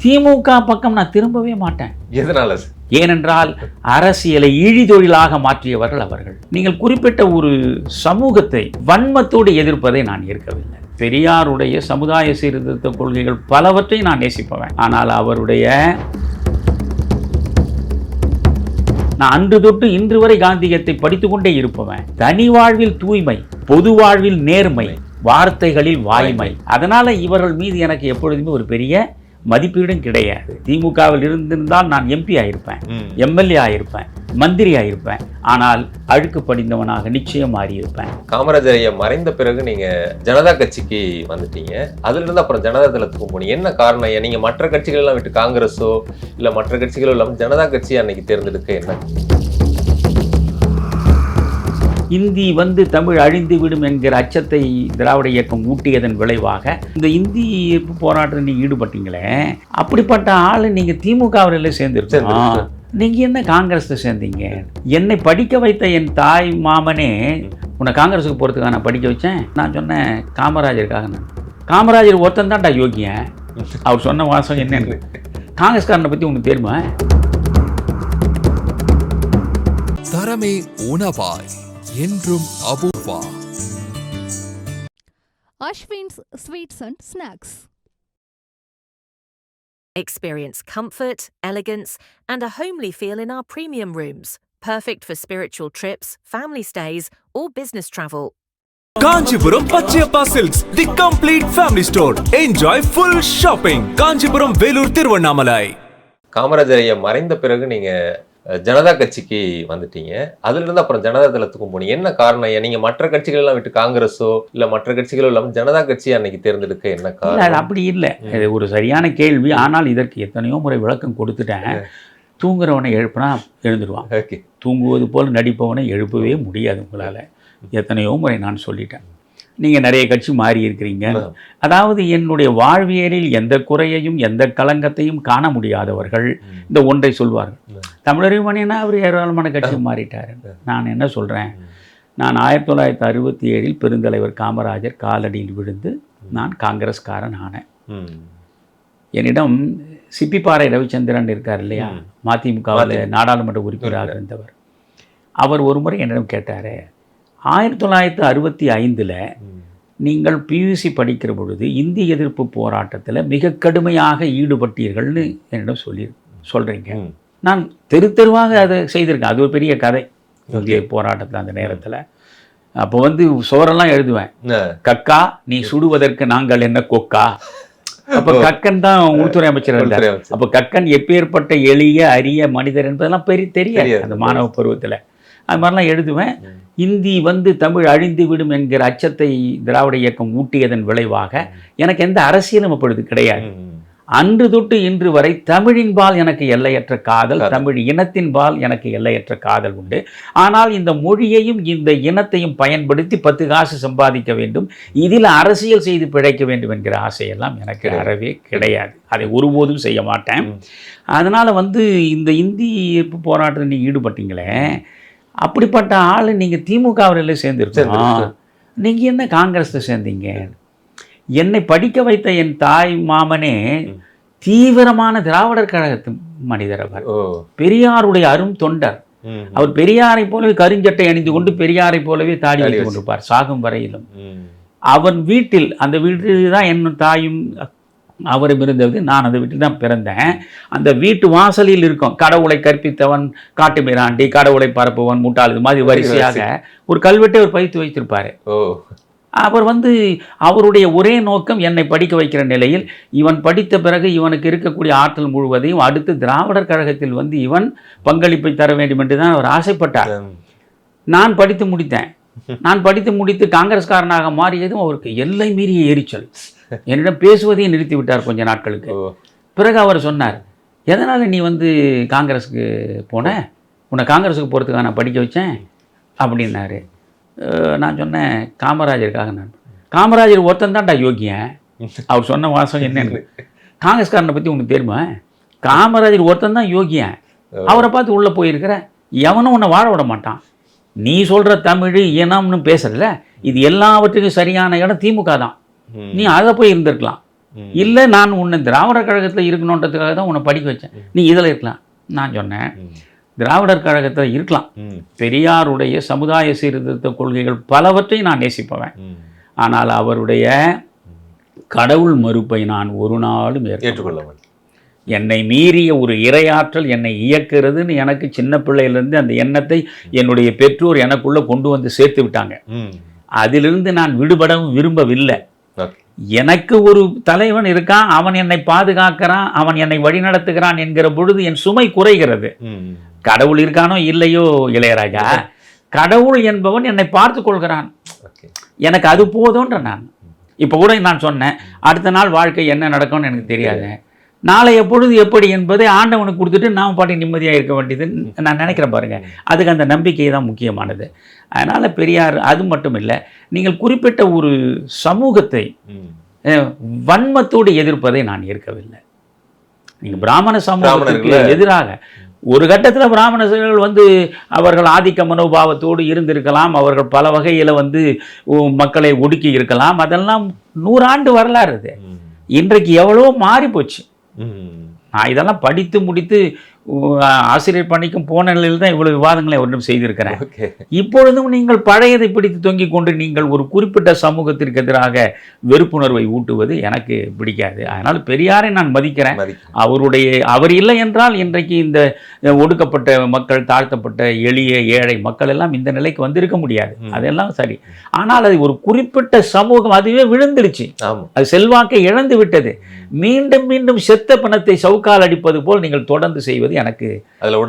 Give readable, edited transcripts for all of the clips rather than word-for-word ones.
திமுக பக்கம் நான் திரும்பவே மாட்டேன். எதனால? ஏனென்றால் அரசியலை இழிதொழிலாக மாற்றியவர்கள் அவர்கள். நீங்கள் குறிப்பிட்ட ஒரு சமூகத்தை வன்மத்தோடு எதிர்ப்பதை நான் ஏற்கவில்லை. பெரியாருடைய சமுதாய சீர்திருத்த கொள்கைகள் பலவற்றை நான் நேசிப்பேன். ஆனால் அவருடைய நான் அன்று தொட்டு இன்று வரை காந்தியத்தை படித்துக் கொண்டே இருப்பவன். தனி வாழ்வில் தூய்மை, பொது வாழ்வில் நேர்மை, வார்த்தைகளில் வாய்மை. அதனால இவர்கள் மீது எனக்கு எப்பொழுதுமே ஒரு பெரிய மதிப்பீடும் கிடையாது. திமுகவில் இருந்திருந்தால் நான் எம்பி ஆயிருப்பேன், எம்எல்ஏ ஆயிருப்பேன், மந்திரி ஆயிருப்பேன். ஆனால் அழுக்கு படிந்தவனாக நிச்சயம் மாறியிருப்பேன். காமராஜர் ஐயா மறைந்த பிறகு நீங்க ஜனதா கட்சிக்கு வந்துட்டீங்க. அதுல இருந்து அப்புறம் ஜனதா தளத்துக்கு போனீங்க. என்ன காரணம் ஐயா? நீங்க மற்ற கட்சிகள் எல்லாம் விட்டு காங்கிரஸோ இல்ல மற்ற கட்சிகளோ இல்லாம ஜனதா கட்சி அன்னைக்கு தேர்ந்தெடுக்க என்ன? இந்தி தமிழ் அழிந்து விடும் என்கிற அச்சத்தை திராவிட இயக்கம் ஊட்டியதன் விளைவாக இந்த இந்தி எதிர்ப்பு போராட்டத்தில் நீங்கள் ஈடுபட்டீங்களே, அப்படிப்பட்ட ஆள் நீங்கள் திமுகவில் சேர்ந்துருக்கோம். நீங்கள் என்ன காங்கிரஸில் சேர்ந்தீங்க? என்னை படிக்க வைத்த என் தாய் மாமனே உன்னை காங்கிரஸுக்கு போகிறதுக்காக நான் படிக்க வச்சேன். நான் சொன்னேன் காமராஜருக்காக. நான் காமராஜர் ஒருத்தன் தான்டா யோகியன். அவர் சொன்ன வாசம் என்னன்னு காங்கிரஸ்காரனை பற்றி உனக்கு தெரியுமா? தரமே உணவாய் என்றும் Apoorva. Ashwin's Sweets and Snacks. Experience comfort, elegance, and a homely feel in our premium rooms. Perfect for spiritual trips, family stays, or business travel. Kanchipuram Pachiyappa Silks, the complete family store. Enjoy full shopping. Kanchipuram, Velur, Thiruvannamalai. Kamarajar ஐயா மறைந்த பிறகு நீங்க ஜனதா கட்சிக்கு வந்துட்டீங்க. அதுல இருந்து அப்புறம் ஜனதா தளத்துக்கும் போனீங்க. என்ன காரணம் ஐயா? நீங்க மற்ற கட்சிகள் எல்லாம் விட்டு காங்கிரஸோ இல்ல மற்ற கட்சிகளோ இல்லாம ஜனதா கட்சி அன்னைக்கு தேர்ந்தெடுக்க என்ன காரணம்? அப்படி இல்லை, இது ஒரு சரியான கேள்வி. ஆனால் இதற்கு எத்தனையோ முறை விளக்கம் கொடுத்துட்டேன். தூங்குறவனை எழுப்பினா எழுந்துருவான், தூங்குவது போல் நடிப்பவனை எழுப்பவே முடியாது உங்களால். எத்தனையோ முறை நான் சொல்லிட்டேன். நீங்கள் நிறைய கட்சி மாறி இருக்கிறீங்க. அதாவது என்னுடைய வாழ்வியலில் எந்த குறையையும் எந்த களங்கத்தையும் காண முடியாதவர்கள் இந்த ஒன்றை சொல்வார்கள். தமிழறிவணினா அவர் ஏராளமான கட்சி மாறிட்டார். நான் என்ன சொல்கிறேன், நான் 1967 பெருந்தலைவர் காமராஜர் காலடியில் விழுந்து நான் காங்கிரஸ்காரன் ஆனேன். என்னிடம் சிப்பிப்பாறை ரவிச்சந்திரன் இருக்கார் இல்லையா, மதிமுகவில் நாடாளுமன்ற உறுப்பினராக இருந்தவர். அவர் ஒரு முறை என்னிடம் கேட்டார், 1965 நீங்கள் பியூசி படிக்கிற பொழுது இந்திய எதிர்ப்பு போராட்டத்தில் மிக கடுமையாக ஈடுபட்டீர்கள்னு என்னிடம் சொல்கிறீங்க. நான் தெருவாக அதை செய்திருக்கேன். அது ஒரு பெரிய கதை. இந்திய போராட்டத்தில் அந்த நேரத்தில் அப்போ சோரெல்லாம் எழுதுவேன். கக்கா நீ சுடுவதற்கு நாங்கள் என்ன கொக்கா. அப்போ கக்கன் தான் உள்துறை அமைச்சர் இருந்தார். அப்போ கக்கன் எப்பேற்பட்ட எளிய அரிய மனிதர் என்பதெல்லாம் தெரியாது அந்த மாணவ பருவத்தில். அது மாதிரிலாம் எழுதுவேன். இந்தி தமிழ் அழிந்து விடும் என்கிற அச்சத்தை திராவிட இயக்கம் ஊட்டியதன் விளைவாக எனக்கு எந்த அரசியலும் அப்பொழுது கிடையாது. அன்று தொட்டு இன்று வரை தமிழின்பால் எனக்கு எல்லையற்ற காதல், தமிழ் இனத்தின்பால் எனக்கு எல்லையற்ற காதல் உண்டு. ஆனால் இந்த மொழியையும் இந்த இனத்தையும் பயன்படுத்தி 10 காசு சம்பாதிக்க வேண்டும், இதில் அரசியல் செய்து பிழைக்க வேண்டும் என்கிற ஆசையெல்லாம் எனக்கு அறவே கிடையாது. அதை ஒருபோதும் செய்ய மாட்டேன். அதனால் இந்த இந்தி எதிர்ப்பு போராட்டத்தில் நீங்கள் ஈடுபட்டீங்களே, அப்படிப்பட்ட ஆள் நீங்கள் திமுகவில் சேர்ந்துருக்கோம். நீங்கள் என்ன காங்கிரஸில் சேர்ந்தீங்க? என்னை படிக்க வைத்த என் தாய் மாமனே தீவிரமான திராவிடர் கழகத்து மனிதர். அவர் பெரியாருடைய அரும் தொண்டர். அவர் பெரியாரை போலவே கருஞ்சட்டை அணிந்து கொண்டு பெரியாரை போலவே தாடி வைத்துக் கொண்டிருப்பார் சாகும் வரையிலும். அவன் வீட்டில், அந்த வீட்டில் தான் என் தாயும் அவரும் இருந்தது. நான் அந்த வீட்டில் தான் பிறந்தேன். அந்த வீட்டு வாசலில் இருக்கும் கடவுளை கற்பித்தவன், காட்டு மிராண்டி, கடவுளை பரப்புவன், முட்டாள், இது மாதிரி வரிசையாக ஒரு கல்வெட்டை அவர் பதித்து வைத்திருப்பார். அவர் அவருடைய ஒரே நோக்கம் என்னை படிக்க வைக்கிற நிலையில், இவன் படித்த பிறகு இவனுக்கு இருக்கக்கூடிய ஆற்றல் முழுவதையும் அடுத்து திராவிடர் கழகத்தில் இவன் பங்களிப்பை தர வேண்டும் என்று தான் அவர் ஆசைப்பட்டார். நான் படித்து முடித்தேன். நான் படித்து முடித்து காங்கிரஸ்காரனாக மாறியதும் அவருக்கு எல்லை மீறிய எரிச்சல். என்னிடம் பேசுவதையும் நிறுத்திவிட்டார் கொஞ்ச நாட்களுக்கு. பிறகு அவர் சொன்னார், எதனால் நீ காங்கிரஸுக்கு போன, உன்னை காங்கிரஸுக்கு போகிறதுக்காக நான் படிக்க வச்சேன் அப்படின்னாரு. நான் சொன்னேன் காமராஜருக்காக. நான் காமராஜர் ஒருத்தன் தான்டா யோகியன். அவர் சொன்ன வாசம் என்னன்னு காங்கிரஸ்காரனை பற்றி உனக்கு தெரியுமா? காமராஜர் ஒருத்தன் தான் யோகியன். அவரை பார்த்து உள்ளே போயிருக்கிற எவனும் உன்னை வாழ விட மாட்டான். நீ சொல்கிற தமிழ் இனம்னு பேசுறல, இது எல்லாவற்றுக்கும் சரியான இடம் திமுக தான். நீ அதை போய் இருந்திருக்கலாம். இல்லை நான் உன்னை திராவிடர் கழகத்தில் இருக்கணுன்றதுக்காக தான் உன்னை படிக்க வச்சேன், நீ இதில் இருக்கலாம். நான் சொன்னேன் திராவிடர் கழகத்தில் இருக்கலாம், பெரியாருடைய சமுதாய சீர்திருத்த கொள்கைகள் பலவற்றை நான் நேசிப்பவன், ஆனால் அவருடைய கடவுள் மறுப்பை நான் ஒரு நாளும் ஏற்றுக்கொள்ள மாட்டேன். என்னை மீறிய ஒரு இறையாற்றல் என்னை இயக்குறதுன்னு எனக்கு சின்ன பிள்ளையிலேருந்து அந்த எண்ணத்தை என்னுடைய பெற்றோர் எனக்குள்ளே கொண்டு வந்து சேர்த்து விட்டாங்க. அதிலிருந்து நான் விடுபடவும் விரும்பவில்லை. எனக்கு ஒரு தலைவன் இருக்கான், அவன் என்னை பாதுகாக்கிறான், அவன் என்னை வழிநடத்துகிறான் என்கிற பொழுது என் சுமை குறைகிறது. கடவுள் இருக்கானோ இல்லையோ இளையராஜா, கடவுள் என்பவன் என்னை பார்த்து கொள்கிறான், எனக்கு அது போதுன்ற. நான் இப்போ கூட நான் சொன்னேன், அடுத்த நாள் வாழ்க்கை என்ன நடக்கும்னு எனக்கு தெரியாது, நாளை எப்பொழுது எப்படி என்பதை ஆண்டவனுக்கு கொடுத்துட்டு நாம் பாட்டி நிம்மதியாக இருக்க வேண்டியது நான் நினைக்கிறேன். பாருங்கள், அதுக்கு அந்த நம்பிக்கை தான் முக்கியமானது. அதனால் பெரியார் அது மட்டும் இல்லை, நீங்கள் குறிப்பிட்ட ஒரு சமூகத்தை வன்மத்தோடு எதிர்ப்பதை நான் ஏற்கவில்லை. நீங்கள் பிராமண சமூகத்திற்கு எதிராக ஒரு கட்டத்தில் பிராமணர்கள் வந்து அவர்கள் ஆதிக்க மனோபாவத்தோடு இருந்திருக்கலாம், அவர்கள் பல வகையில் வந்து மக்களை ஒடுக்கி இருக்கலாம், அதெல்லாம் 100 ஆண்டு வரலாறு. அது இன்றைக்கு எவ்வளோ மாறி போச்சு. நான் இதெல்லாம் படித்து முடித்து ஆசிரியர் பணிக்கும் போன நிலையில் தான் இவ்வளவு விவாதங்களை ஒன்றும் செய்திருக்கிறேன். இப்பொழுதும் நீங்கள் பழையதை பிடித்து தொங்கிக் கொண்டு நீங்கள் ஒரு குறிப்பிட்ட சமூகத்திற்கு எதிராக வெறுப்புணர்வை ஊட்டுவது எனக்கு பிடிக்காது. அதனால் பெரியாரை நான் மதிக்கிறேன். அவர் இல்லை என்றால் இன்றைக்கு இந்த ஒடுக்கப்பட்ட மக்கள், தாழ்த்தப்பட்ட எளிய ஏழை மக்கள் எல்லாம் இந்த நிலைக்கு வந்திருக்க முடியாது. அதெல்லாம் சரி. ஆனால் அது ஒரு குறிப்பிட்ட சமூகம் அதுவே விழுந்துருச்சு, அது செல்வாக்கை இழந்து விட்டது. மீண்டும் மீண்டும் செத்த பணத்தை சவுக்கால் அடிப்பது போல் நீங்கள் தொடர்ந்து செய்வது எனக்கு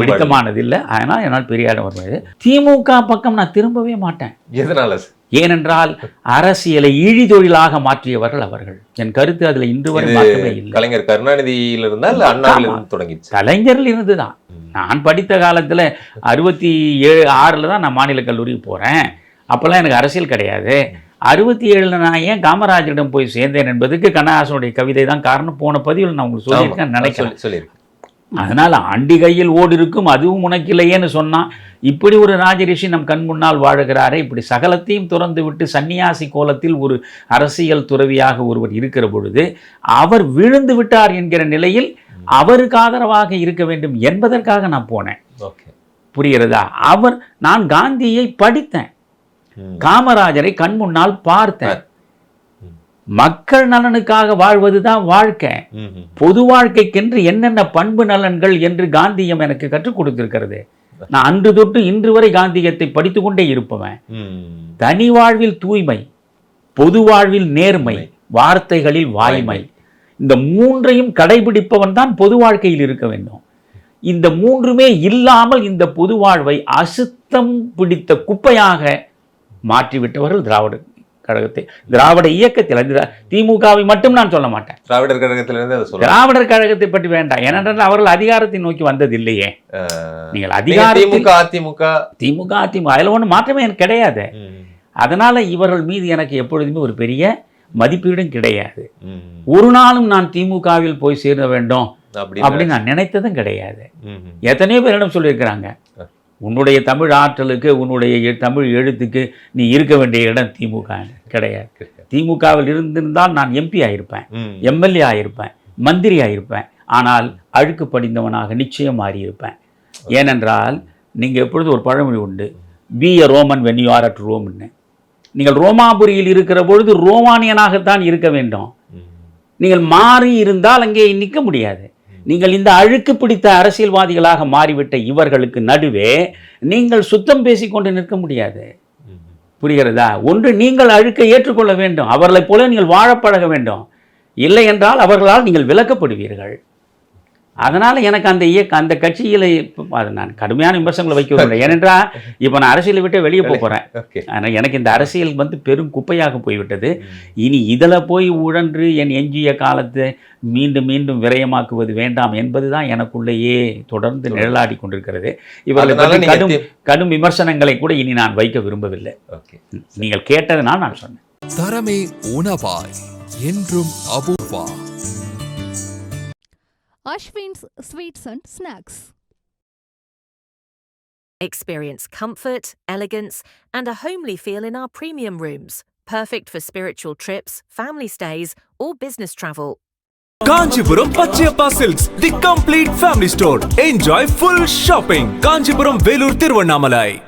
பிடித்தமானது இல்லை. அதனால் என்னால் பெரியாரிடம் வருவது. திமுக பக்கம் நான் திரும்பவே மாட்டேன். எதனால? ஏனென்றால் அரசியலை இழிதொழிலாக மாற்றியவர்கள் அவர்கள். என் கருத்து அதில் இன்று வரை மாற்றமே இல்லை. கலைஞர் கருணாநிதியிலிருந்து அண்ணாவிலிருந்து தொடங்கி, கலைஞரில் இருந்து தான். நான் படித்த காலத்தில் 67-6 தான் நான் மாநில கல்லூரிக்கு போகிறேன். அப்போல்லாம் எனக்கு அரசியல் கிடையாது. 67 நான் ஏன் காமராஜரிடம் போய் சேர்ந்தேன் என்பதுக்கு கண்ணதாசனுடைய கவிதை தான் காரணம். போன பதிவில் நான் உங்களுக்கு சொல்லியிருக்கேன் நினைக்கிறேன். அதனால் ஆண்டி கையில் ஓடி இருக்கும் அதுவும் உனக்கு இல்லையேன்னு சொன்னான். இப்படி ஒரு ராஜரிஷி நம் கண் முன்னால் வாழுகிறாரே, இப்படி சகலத்தையும் துறந்து விட்டு சன்னியாசி கோலத்தில் ஒரு அரசியல் துறவியாக ஒருவர் இருக்கிற பொழுது அவர் விழுந்து விட்டார் என்கிற நிலையில் அவருக்கு ஆதரவாக இருக்க வேண்டும் என்பதற்காக நான் போனேன். புரிகிறதா? நான் காந்தியை படித்தேன், காமராஜரை கண் முன்னால் பார்த்தேன். மக்கள் நலனுக்காக வாழ்வது தான் வாழ்க்கை. பொது வாழ்க்கைக்கென்று என்னென்ன பண்பு நலன்கள் என்று காந்தியம் எனக்கு கற்றுக் கொடுத்திருக்கிறது. நான் அன்று தொட்டு இன்று வரை காந்தியத்தை படித்து கொண்டே இருப்பவன். தனி வாழ்வில் தூய்மை, பொது வாழ்வில் நேர்மை, வார்த்தைகளில் வாய்மை, இந்த 3ஐயும் கடைபிடிப்பவன் தான் பொது வாழ்க்கையில் இருக்க வேண்டும். இந்த 3மே இல்லாமல் இந்த பொது வாழ்வை அசுத்தம் பிடித்த குப்பையாக மாற்றிவிட்டவர்கள் திராவிட கழகத்தை, திராவிட இயக்கத்தில். திமுகவை மட்டும் நான் சொல்ல மாட்டேன், திராவிடர் கழகத்திலிருந்து திராவிடர் கழகத்தை பற்றி வேண்டாம். ஏனென்றால் அவர்கள் அதிகாரத்தை நோக்கி வந்தது இல்லையே. நீங்கள் திமுக அதிமுக அதில் ஒன்றும் மாற்றமே எனக்கு கிடையாது. அதனால இவர்கள் மீது எனக்கு எப்பொழுதுமே ஒரு பெரிய மதிப்பீடும் கிடையாது. ஒரு நாளும் நான் திமுகவில் போய் சேர வேண்டும் அப்படின்னு நான் நினைத்ததும் கிடையாது. எத்தனையோ பேரிடம் சொல்லியிருக்கிறாங்க, உன்னுடைய தமிழ் ஆற்றலுக்கு, உன்னுடைய தமிழ் எழுத்துக்கு நீ இருக்க வேண்டிய இடம் திமுக கிடையாது. திமுகவில் இருந்திருந்தால் நான் எம்பி ஆகியிருப்பேன், எம்எல்ஏ ஆகியிருப்பேன், மந்திரி ஆகியிருப்பேன். ஆனால் அழுக்கு படிந்தவனாக நிச்சயம் மாறியிருப்பேன். ஏனென்றால் நீங்கள் எப்பொழுது ஒரு பழமொழி உண்டு, be a Roman when you are at ரோம்னு. நீங்கள் ரோமாபுரியில் இருக்கிற பொழுது ரோமானியனாகத்தான் இருக்க வேண்டும். நீங்கள் மாறி இருந்தால் அங்கே நிற்க முடியாது. நீங்கள் இந்த அழுக்கு பிடித்த அரசியல்வாதிகளாக மாறிவிட்ட இவர்களுக்கு நடுவே நீங்கள் சுத்தம் பேசிக்கொண்டு நிற்க முடியாது. புரிகிறதா? ஒன்று, நீங்கள் அழுக்கை ஏற்றுக்கொள்ள வேண்டும், அவர்களைப் போல நீங்கள் வாழப்பழக வேண்டும். இல்லை என்றால் அவர்களால் நீங்கள் விலக்கப்படுவீர்கள். அதனால் எனக்கு அந்த கட்சியில் அது நான் கடுமையான விமர்சனங்களை வைக்கவில்லை. ஏனென்றால் இப்போ நான் அரசியலை விட்டு வெளியே போகிறேன். ஆனால் எனக்கு இந்த அரசியல் பெரும் குப்பையாக போய்விட்டது. இனி இதில் போய் உழன்று என் எஞ்சிய காலத்தை மீண்டும் மீண்டும் விரயமாக்குவது வேண்டாம் என்பது தான் எனக்குள்ளேயே தொடர்ந்து நிழலாடி கொண்டிருக்கிறது. இவர்கள் கடும் விமர்சனங்களை கூட இனி நான் வைக்க விரும்பவில்லை. நீங்கள் கேட்டதனால் நான் சொன்னேன். தரமே உணவாய் என்றும் Apoorva. Ashwin's Sweets and Snacks. Experience comfort, elegance, and a homely feel in our premium rooms. perfect for spiritual trips, family stays, or business travel. Kanchipuram Pachaiyappa silks the complete family store. Enjoy full shopping. Kanchipuram, Vellore, Tiruvannamalai.